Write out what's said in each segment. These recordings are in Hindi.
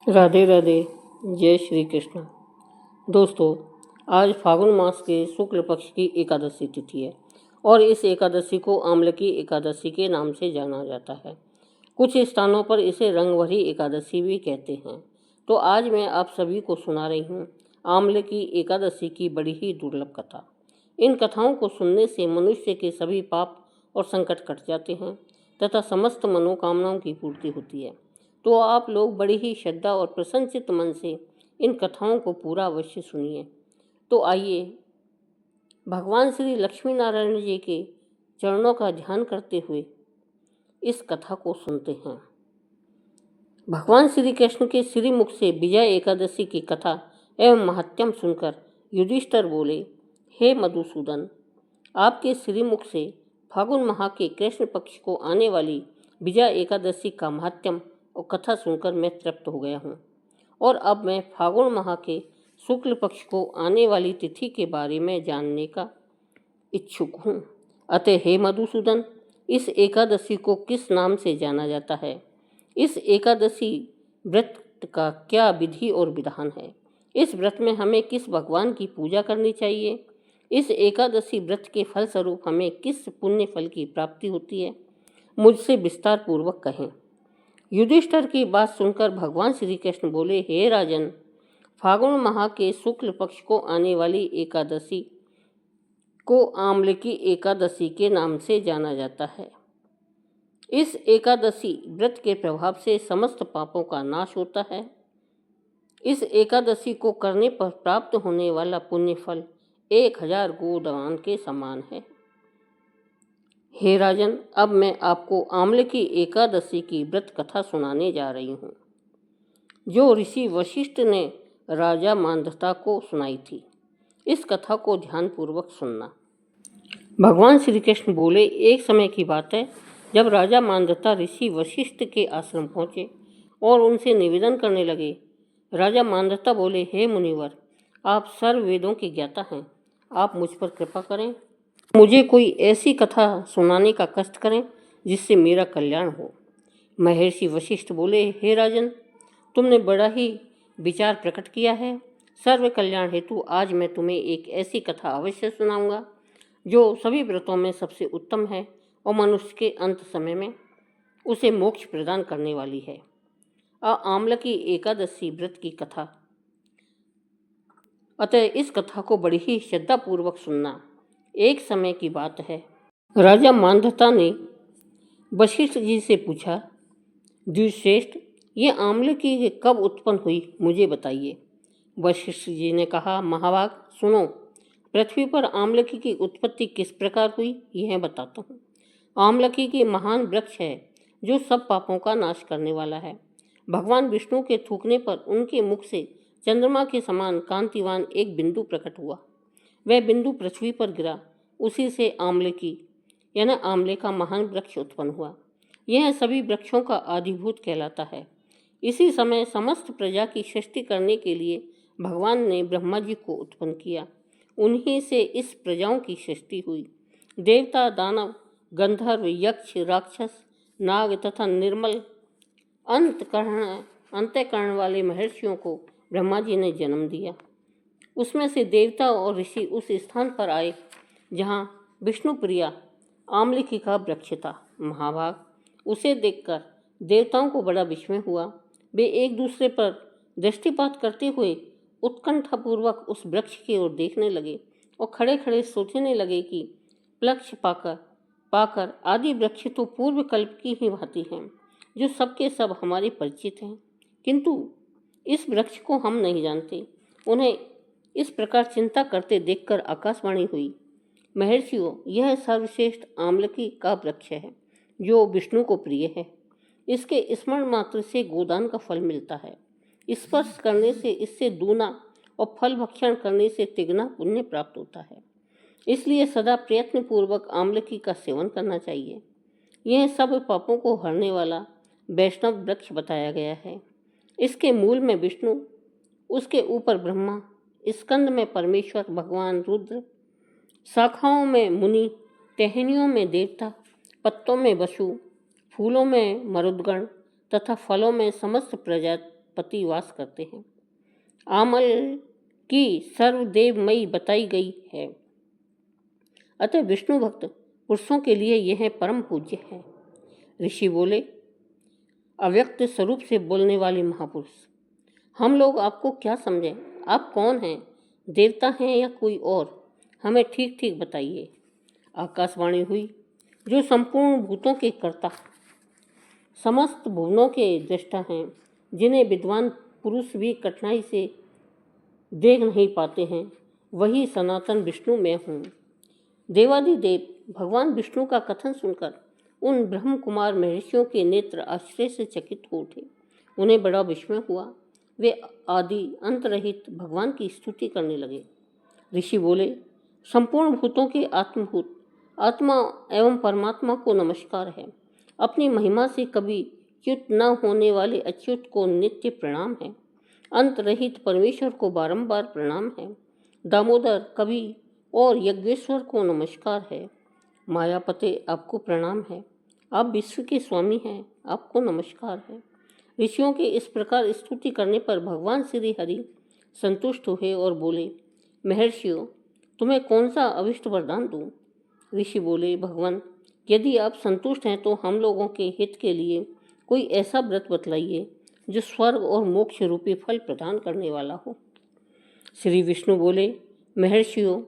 राधे राधे। जय श्री कृष्ण। दोस्तों, आज फागुन मास के शुक्ल पक्ष की एकादशी तिथि है और इस एकादशी को आम्लकी एकादशी के नाम से जाना जाता है। कुछ स्थानों पर इसे रंगभरी एकादशी भी कहते हैं। तो आज मैं आप सभी को सुना रही हूँ आम्लकी एकादशी की बड़ी ही दुर्लभ कथा। इन कथाओं को सुनने से मनुष्य के सभी पाप और संकट कट जाते हैं तथा समस्त मनोकामनाओं की पूर्ति होती है। तो आप लोग बड़ी ही श्रद्धा और प्रसन्नचित्त मन से इन कथाओं को पूरा अवश्य सुनिए। तो आइए भगवान श्री लक्ष्मी नारायण जी के चरणों का ध्यान करते हुए इस कथा को सुनते हैं। भगवान श्री कृष्ण के श्रीमुख से विजय एकादशी की कथा एवं महात्म्य सुनकर युधिष्ठिर बोले, हे मधुसूदन, आपके श्रीमुख से फागुन माह के कृष्ण पक्ष को आने वाली विजय एकादशी का महात्म्य और कथा सुनकर मैं तृप्त हो गया हूँ और अब मैं फागुन माह के शुक्ल पक्ष को आने वाली तिथि के बारे में जानने का इच्छुक हूँ। अतः हे मधुसूदन, इस एकादशी को किस नाम से जाना जाता है? इस एकादशी व्रत का क्या विधि और विधान है? इस व्रत में हमें किस भगवान की पूजा करनी चाहिए? इस एकादशी व्रत के फल स्वरूप हमें किस पुण्य फल की प्राप्ति होती है? मुझसे विस्तार पूर्वक कहें। युधिष्ठिर की बात सुनकर भगवान श्री कृष्ण बोले, हे राजन, फागुन माह के शुक्ल पक्ष को आने वाली एकादशी को आम्लकी एकादशी के नाम से जाना जाता है। इस एकादशी व्रत के प्रभाव से समस्त पापों का नाश होता है। इस एकादशी को करने पर प्राप्त होने वाला पुण्य फल 1000 गोदान के समान है। हे राजन, अब मैं आपको आम्लकी एकादशी की व्रत कथा सुनाने जा रही हूँ, जो ऋषि वशिष्ठ ने राजा मांधाता को सुनाई थी। इस कथा को ध्यानपूर्वक सुनना। भगवान श्री कृष्ण बोले, एक समय की बात है जब राजा मांधाता ऋषि वशिष्ठ के आश्रम पहुँचे और उनसे निवेदन करने लगे। राजा मांधाता बोले, हे मुनिवर, आप सर्व वेदों के ज्ञाता हैं, आप मुझ पर कृपा करें, मुझे कोई ऐसी कथा सुनाने का कष्ट करें जिससे मेरा कल्याण हो। महर्षि वशिष्ठ बोले, हे राजन, तुमने बड़ा ही विचार प्रकट किया है। सर्व कल्याण हेतु आज मैं तुम्हें एक ऐसी कथा अवश्य सुनाऊंगा जो सभी व्रतों में सबसे उत्तम है और मनुष्य के अंत समय में उसे मोक्ष प्रदान करने वाली है। आम्लकी एकादशी व्रत की कथा। अतः इस कथा को बड़ी ही श्रद्धापूर्वक सुनना। एक समय की बात है, राजा मांधाता ने वशिष्ठ जी से पूछा, द्विश्रेष्ठ, ये आम्लकी कब उत्पन्न हुई, मुझे बताइए। वशिष्ठ जी ने कहा, महाभाग सुनो, पृथ्वी पर आम्लकी की उत्पत्ति किस प्रकार हुई यह बताता हूँ। आम्लकी की महान वृक्ष है जो सब पापों का नाश करने वाला है। भगवान विष्णु के थूकने पर उनके मुख से चंद्रमा के समान कांतिवान एक बिंदु प्रकट हुआ। वह बिंदु पृथ्वी पर गिरा। उसी से आम्लकी यानी आंवले का महान वृक्ष उत्पन्न हुआ। यह सभी वृक्षों का आदिभूत कहलाता है। इसी समय समस्त प्रजा की सृष्टि करने के लिए भगवान ने ब्रह्मा जी को उत्पन्न किया। उन्हीं से इस प्रजाओं की सृष्टि हुई। देवता, दानव, गंधर्व, यक्ष, राक्षस, नाग तथा निर्मल अंतःकरण वाले महर्षियों को ब्रह्मा जी ने जन्म दिया। उसमें से देवता और ऋषि उस स्थान पर आए जहाँ विष्णु प्रिया आम्लकी का वृक्ष था। महाभाग, उसे देखकर देवताओं को बड़ा विस्मय हुआ। वे एक दूसरे पर दृष्टिपात करते हुए उत्कंठापूर्वक उस वृक्ष की ओर देखने लगे और खड़े खड़े सोचने लगे कि लक्ष्य पाकर आदि वृक्ष तो पूर्व कल्प की ही भांति हैं, जो सबके सब हमारे परिचित हैं, किंतु इस वृक्ष को हम नहीं जानते। उन्हें इस प्रकार चिंता करते देखकर आकाशवाणी हुई, महर्षियों, यह सर्वश्रेष्ठ आम्लकी का वृक्ष है जो विष्णु को प्रिय है। इसके स्मरण मात्र से गोदान का फल मिलता है। स्पर्श करने से इससे दूना और फल भक्षण करने से तिगुना पुण्य प्राप्त होता है। इसलिए सदा प्रयत्न पूर्वक आम्लकी का सेवन करना चाहिए। यह सब पापों को हरने वाला वैष्णव वृक्ष बताया गया है। इसके मूल में विष्णु, उसके ऊपर ब्रह्मा, स्कंद में परमेश्वर भगवान रुद्र, शाखाओं में मुनि, टहनियों में देवता, पत्तों में वसु, फूलों में मरुदगण तथा फलों में समस्त पति वास करते हैं। आमल की सर्वदेवमयी बताई गई है। अतः विष्णु भक्त पुरुषों के लिए यह परम पूज्य है। ऋषि बोले, अव्यक्त स्वरूप से बोलने वाले महापुरुष, हम लोग आपको क्या समझें? आप कौन हैं? देवता हैं या कोई और? हमें ठीक ठीक बताइए। आकाशवाणी हुई, जो संपूर्ण भूतों के कर्ता, समस्त भुवनों के दृष्टा हैं, जिन्हें विद्वान पुरुष भी कठिनाई से देख नहीं पाते हैं, वही सनातन विष्णु मैं हूँ। देवादिदेव भगवान विष्णु का कथन सुनकर उन ब्रह्म कुमार महर्षियों के नेत्र आश्चर्य से चकित हो उठे। उन्हें बड़ा विस्मय हुआ। वे आदि अंत रहित भगवान की स्तुति करने लगे। ऋषि बोले, संपूर्ण भूतों के आत्मभूत आत्मा एवं परमात्मा को नमस्कार है। अपनी महिमा से कभी च्युत न होने वाले अच्युत को नित्य प्रणाम है। अंत रहित परमेश्वर को बारंबार प्रणाम है। दामोदर कवि और यज्ञेश्वर को नमस्कार है। मायापते आपको प्रणाम है। आप विश्व के स्वामी हैं, आपको नमस्कार है। ऋषियों के इस प्रकार स्तुति करने पर भगवान श्री हरि संतुष्ट हुए और बोले, महर्षियों, तुम्हें कौन सा अभिष्ट वरदान दूं? ऋषि बोले, भगवान, यदि आप संतुष्ट हैं तो हम लोगों के हित के लिए कोई ऐसा व्रत बतलाइए जो स्वर्ग और मोक्ष रूपी फल प्रदान करने वाला हो। श्री विष्णु बोले, महर्षियों,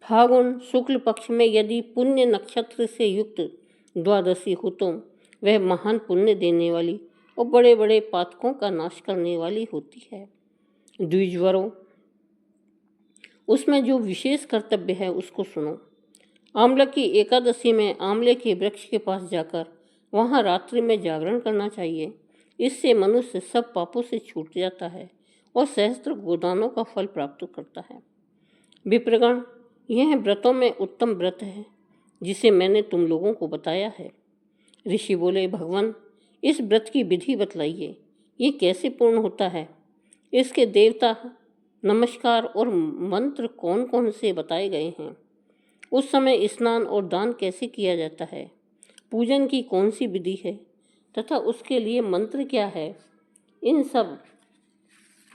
फागुन शुक्ल पक्ष में यदि पुण्य नक्षत्र से युक्त द्वादशी हो तो वह महान पुण्य देने वाली और बड़े बड़े पातकों का नाश करने वाली होती है। द्विजवरों, उसमें जो विशेष कर्तव्य है उसको सुनो। आंवला की एकादशी में आंवले के वृक्ष के पास जाकर वहाँ रात्रि में जागरण करना चाहिए। इससे मनुष्य सब पापों से छूट जाता है और सहस्त्र गोदानों का फल प्राप्त करता है। विप्रगण, यह व्रतों में उत्तम व्रत है जिसे मैंने तुम लोगों को बताया है। ऋषि बोले, भगवान, इस व्रत की विधि बतलाइए। ये कैसे पूर्ण होता है? इसके देवता, नमस्कार और मंत्र कौन कौन से बताए गए हैं? उस समय स्नान और दान कैसे किया जाता है? पूजन की कौन सी विधि है तथा उसके लिए मंत्र क्या है? इन सब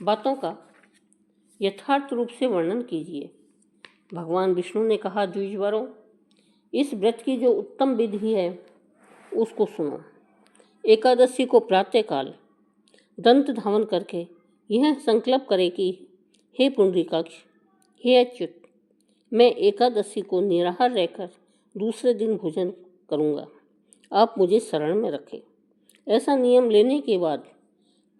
बातों का यथार्थ रूप से वर्णन कीजिए। भगवान विष्णु ने कहा, द्विजवरों, इस व्रत की जो उत्तम विधि है उसको सुनो। एकादशी को प्रातःकाल दंत धावन करके यह संकल्प करे कि हे पुंडरीकाक्ष, हे अच्युत, मैं एकादशी को निराहार रहकर दूसरे दिन भोजन करूँगा। आप मुझे शरण में रखें। ऐसा नियम लेने के बाद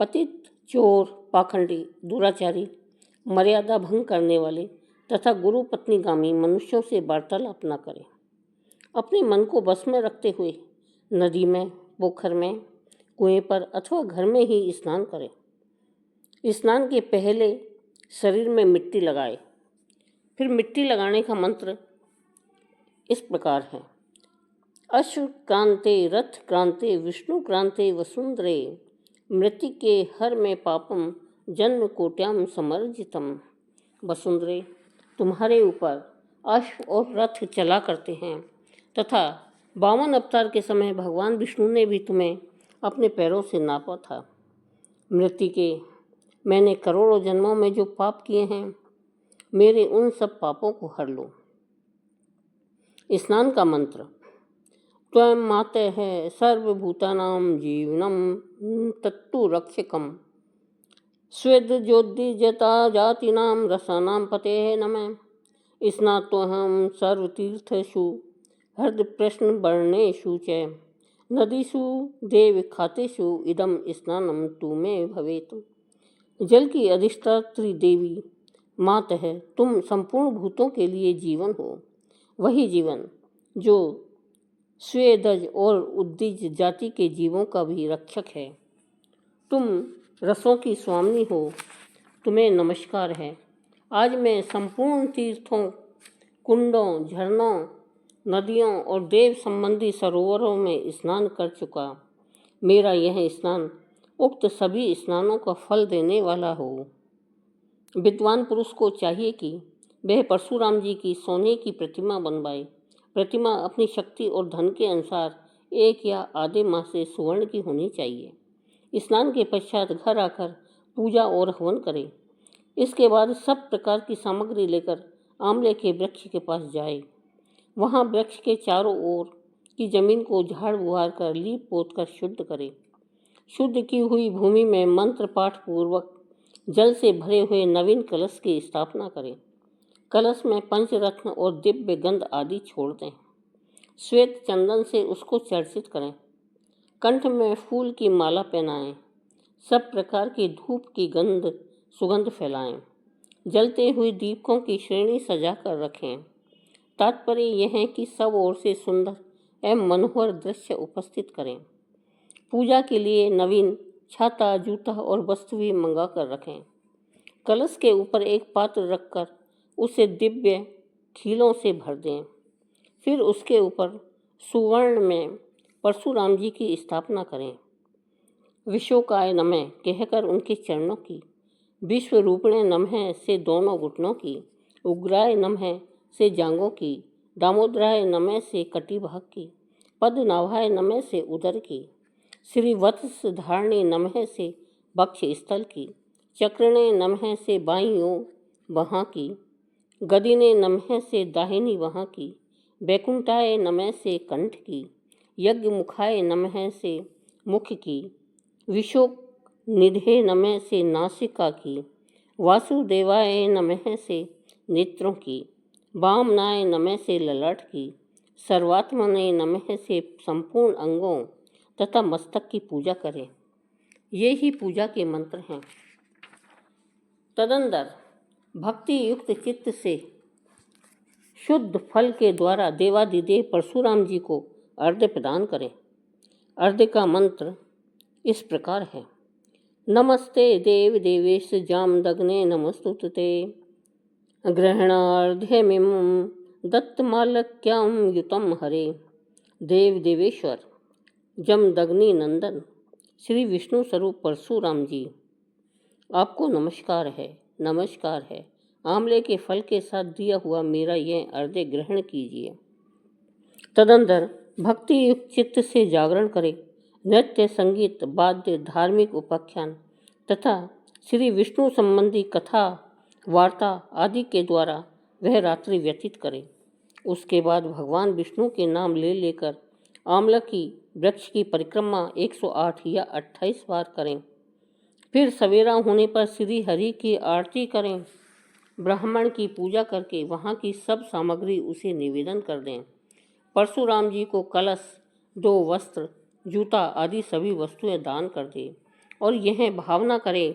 पतित, चोर, पाखंडी, दुराचारी, मर्यादा भंग करने वाले तथा गुरु पत्नीगामी मनुष्यों से वार्तालाप न करें। अपने मन को बस में रखते हुए नदी में, पोखर में, कुएं पर अथवा घर में ही स्नान करें। स्नान के पहले शरीर में मिट्टी लगाए। फिर मिट्टी लगाने का मंत्र इस प्रकार है, अश्व क्रांते रथ क्रांते विष्णु क्रांते वसुंधरे मृतिके हर में पापम जन्म कोट्याम समर्जितम। वसुंधरे, तुम्हारे ऊपर अश्व और रथ चला करते हैं तथा 52 अवतार के समय भगवान विष्णु ने भी तुम्हें अपने पैरों से नापा था। मृतिके, मैंने करोड़ों जन्मों में जो पाप किए हैं, मेरे उन सब पापों को हर लो। स्नान का मंत्र, त्वं मातः सर्वभूतानां जीवनम तत्तु रक्षकम स्वेदज्योतिजता जातीनां रसानां पतेः नमः। स्नातोऽहं सर्वतीर्थेषु हृदप्रश्नवर्णेषु च नदीषु देवखातेषु इदं स्नानं तु मे भवेत्। जल की अधिष्ठात्री देवी मातः, तुम संपूर्ण भूतों के लिए जीवन हो। वही जीवन जो स्वेदज और उद्दिज जाति के जीवों का भी रक्षक है। तुम रसों की स्वामिनी हो, तुम्हें नमस्कार है। आज मैं संपूर्ण तीर्थों, कुंडों, झरनों, नदियों और देव संबंधी सरोवरों में स्नान कर चुका। मेरा यह स्नान उक्त सभी स्नानों का फल देने वाला हो। विद्वान पुरुष को चाहिए कि वह परशुराम जी की सोने की प्रतिमा बनवाए। प्रतिमा अपनी शक्ति और धन के अनुसार 1 या आधे माह से सुवर्ण की होनी चाहिए। स्नान के पश्चात घर आकर पूजा और हवन करें। इसके बाद सब प्रकार की सामग्री लेकर आंवले के वृक्ष के पास जाए। वहां वृक्ष के चारों ओर की जमीन को झाड़ बुहार कर लीप पोत कर शुद्ध करें। शुद्ध की हुई भूमि में मंत्र पाठ पूर्वक जल से भरे हुए नवीन कलश की स्थापना करें। कलश में पंचरत्न और दिव्य गंध आदि छोड़ दें। श्वेत चंदन से उसको चर्चित करें। कंठ में फूल की माला पहनाएं। सब प्रकार की धूप की सुगंध फैलाएं। जलते हुए दीपकों की श्रेणी सजाकर रखें। तात्पर्य यह है कि सब ओर से सुंदर एवं मनोहर दृश्य उपस्थित करें। पूजा के लिए नवीन छाता, जूता और वस्त्र भी मंगा कर रखें। कलश के ऊपर एक पात्र रखकर उसे दिव्य खीलों से भर दें। फिर उसके ऊपर सुवर्ण में परशुराम जी की स्थापना करें। विशोकाय नमः कहकर उनके चरणों की, विश्वरूपिणे नमः से दोनों घुटनों की, उग्राय नमः से जांघों की, दामोदराय नमः से कटिभाग की, पद्मनाभाय नमः से उदर की, श्री वत्स धारणी नमः से वक्ष स्थल की, चक्रणे नमः से बाईं ओर वहाँ की, गदिने नमः से दाहिनी वहाँ की, वैकुंठाय नमः से कंठ की, यज्ञ मुखाय नमः से मुख की, विशोक निधे नमः से नासिका की, वासुदेवाय नमः से नेत्रों की, वामनाय नमः से ललाट की, सर्वात्मने नमः से संपूर्ण अंगों तथा मस्तक की पूजा करें। ये ही पूजा के मंत्र हैं। तदंतर भक्ति युक्त चित्त से शुद्ध फल के द्वारा देवादिदेव परशुराम जी को अर्घ्य प्रदान करें। अर्घ्य का मंत्र इस प्रकार है। नमस्ते देव देवेश जामदग्ने नमस्तुते ग्रहणार्घ्यमिमं दत्तमालक्यां युतं हरे। देव देवेश्वर जमदग्नि नंदन श्री विष्णु स्वरूप परशुराम जी, आपको नमस्कार है, नमस्कार है। आंवले के फल के साथ दिया हुआ मेरा यह अर्घ्य ग्रहण कीजिए। तदंतर भक्ति युक्त चित्त से जागरण करें। नृत्य, संगीत, वाद्य, धार्मिक उपाख्यान तथा श्री विष्णु संबंधी कथा, वार्ता आदि के द्वारा वह रात्रि व्यतीत करें। उसके बाद भगवान विष्णु के नाम ले लेकर आंवला की वृक्ष की परिक्रमा 108 या 28 बार करें। फिर सवेरा होने पर श्री हरि की आरती करें। ब्राह्मण की पूजा करके वहाँ की सब सामग्री उसे निवेदन कर दें। परशुराम जी को कलश, 2 वस्त्र, जूता आदि सभी वस्तुएं दान कर दें और यह भावना करें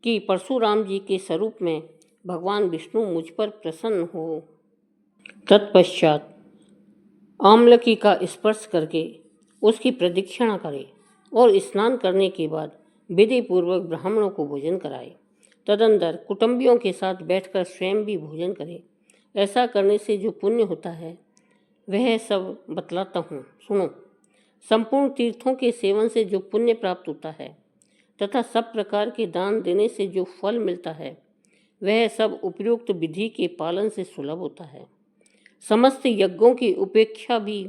कि परशुराम जी के स्वरूप में भगवान विष्णु मुझ पर प्रसन्न हो। तत्पश्चात आमलकी का स्पर्श करके उसकी प्रदक्षिणा करें और स्नान करने के बाद विधि पूर्वक ब्राह्मणों को भोजन कराए। तदंतर कुटुंबियों के साथ बैठकर स्वयं भी भोजन करें। ऐसा करने से जो पुण्य होता है वह सब बतलाता हूँ, सुनो। संपूर्ण तीर्थों के सेवन से जो पुण्य प्राप्त होता है तथा सब प्रकार के दान देने से जो फल मिलता है वह सब उपयुक्त विधि के पालन से सुलभ होता है। समस्त यज्ञों की उपेक्षा भी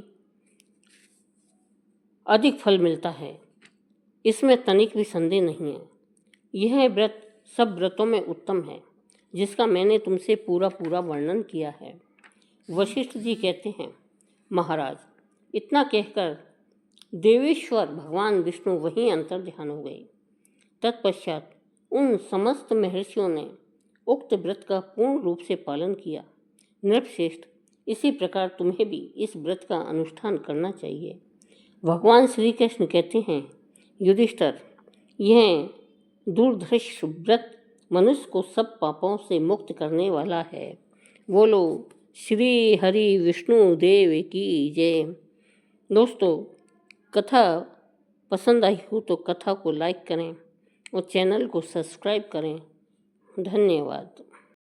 अधिक फल मिलता है, इसमें तनिक भी संदेह नहीं है। यह व्रत सब व्रतों में उत्तम है जिसका मैंने तुमसे पूरा वर्णन किया है। वशिष्ठ जी कहते हैं, महाराज, इतना कहकर देवेश्वर भगवान विष्णु वहीं अंतर ध्यान हो गए। तत्पश्चात उन समस्त महर्षियों ने उक्त व्रत का पूर्ण रूप से पालन किया। नृपश्रेष्ठ, इसी प्रकार तुम्हें भी इस व्रत का अनुष्ठान करना चाहिए। भगवान श्री कृष्ण कहते हैं, युधिष्ठिर, यह दुर्धर्ष व्रत मनुष्य को सब पापों से मुक्त करने वाला है। बोलो श्री हरि विष्णु देव की जय। दोस्तों, कथा पसंद आई हो तो कथा को लाइक करें और चैनल को सब्सक्राइब करें। धन्यवाद।